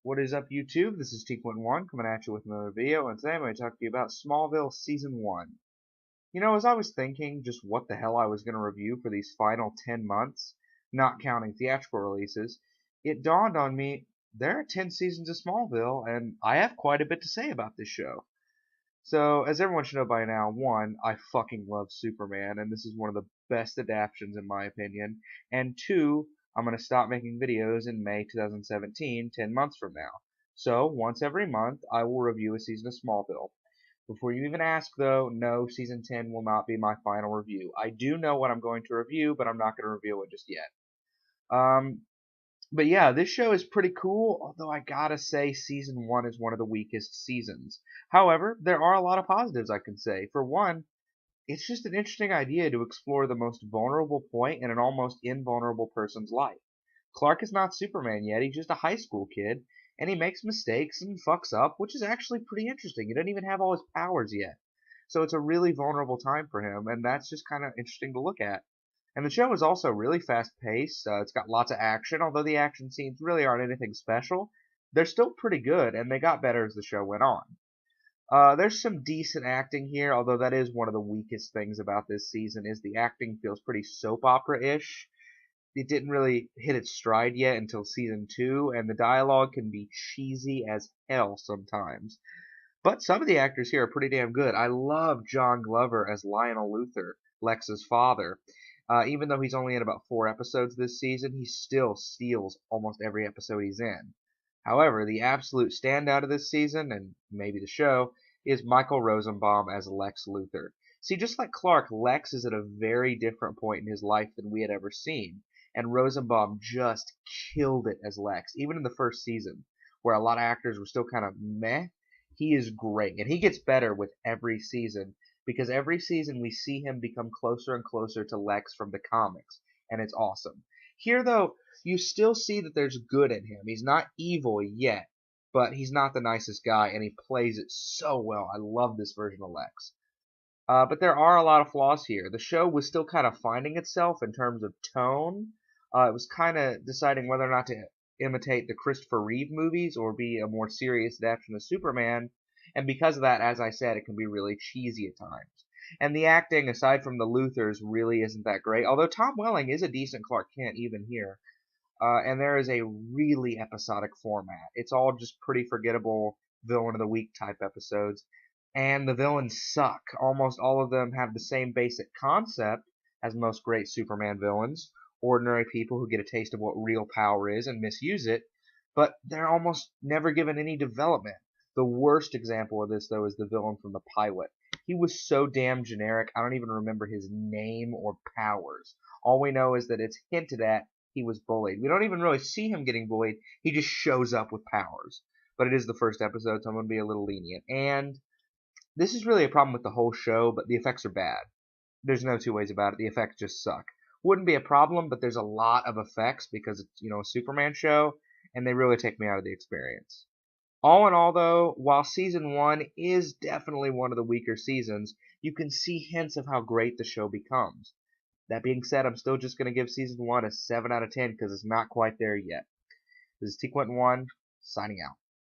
What is up, YouTube? This is T.1 coming at you with another video, and today I'm going to talk to you about Smallville Season 1. As I was thinking just what the hell I was going to review for these final 10 months, not counting theatrical releases, it dawned on me there are 10 seasons of Smallville, and I have quite a bit to say about this show. So, as everyone should know by now, one, I fucking love Superman, and this is one of the best adaptations in my opinion, and two, I'm going to stop making videos in May 2017, 10 months from now. So, once every month, I will review a season of Smallville. Before you even ask, though, no, Season 10 will not be my final review. I do know what I'm going to review, but I'm not going to reveal it just yet. But yeah, this show is pretty cool, although I gotta say Season 1 is one of the weakest seasons. However, there are a lot of positives I can say. For one, it's just an interesting idea to explore the most vulnerable point in an almost invulnerable person's life. Clark is not Superman yet, he's just a high school kid, and he makes mistakes and fucks up, which is actually pretty interesting. He doesn't even have all his powers yet. So it's a really vulnerable time for him, and that's just kind of interesting to look at. And the show is also really fast paced. It's got lots of action, although the action scenes really aren't anything special. They're still pretty good, and they got better as the show went on. There's some decent acting here, although that is one of the weakest things about this season is the acting feels pretty soap opera-ish. It didn't really hit its stride yet until season 2, and the dialogue can be cheesy as hell sometimes. But some of the actors here are pretty damn good. I love John Glover as Lionel Luthor, Lex's father. Even though he's only in about 4 episodes this season, he still steals almost every episode he's in. However, the absolute standout of this season, and maybe the show, is Michael Rosenbaum as Lex Luthor. See, just like Clark, Lex is at a very different point in his life than we had ever seen, and Rosenbaum just killed it as Lex, even in the first season, where a lot of actors were still kind of meh. He is great, and he gets better with every season, because every season we see him become closer and closer to Lex from the comics, and it's awesome. Here, though, you still see that there's good in him. He's not evil yet, but he's not the nicest guy, and he plays it so well. I love this version of Lex. But there are a lot of flaws here. The show was still kind of finding itself in terms of tone. It was kind of deciding whether or not to imitate the Christopher Reeve movies or be a more serious adaptation of Superman. And because of that, as I said, it can be really cheesy at times. And the acting, aside from the Luthors, really isn't that great. Although Tom Welling is a decent Clark Kent even here. And there is a really episodic format. It's all just pretty forgettable villain of the week type episodes. And the villains suck. Almost all of them have the same basic concept as most great Superman villains. Ordinary people who get a taste of what real power is and misuse it. But they're almost never given any development. The worst example of this, though, is the villain from the pilot. He was so damn generic, I don't even remember his name or powers. All we know is that it's hinted at he was bullied. We don't even really see him getting bullied. He just shows up with powers. But it is the first episode, so I'm going to be a little lenient. And this is really a problem with the whole show, but the effects are bad. There's no two ways about it. The effects just suck. Wouldn't be a problem, but there's a lot of effects because it's, a Superman show, and they really take me out of the experience. All in all, though, while Season 1 is definitely one of the weaker seasons, you can see hints of how great the show becomes. That being said, I'm still just going to give Season 1 a 7 out of 10 because it's not quite there yet. This is T.1 signing out.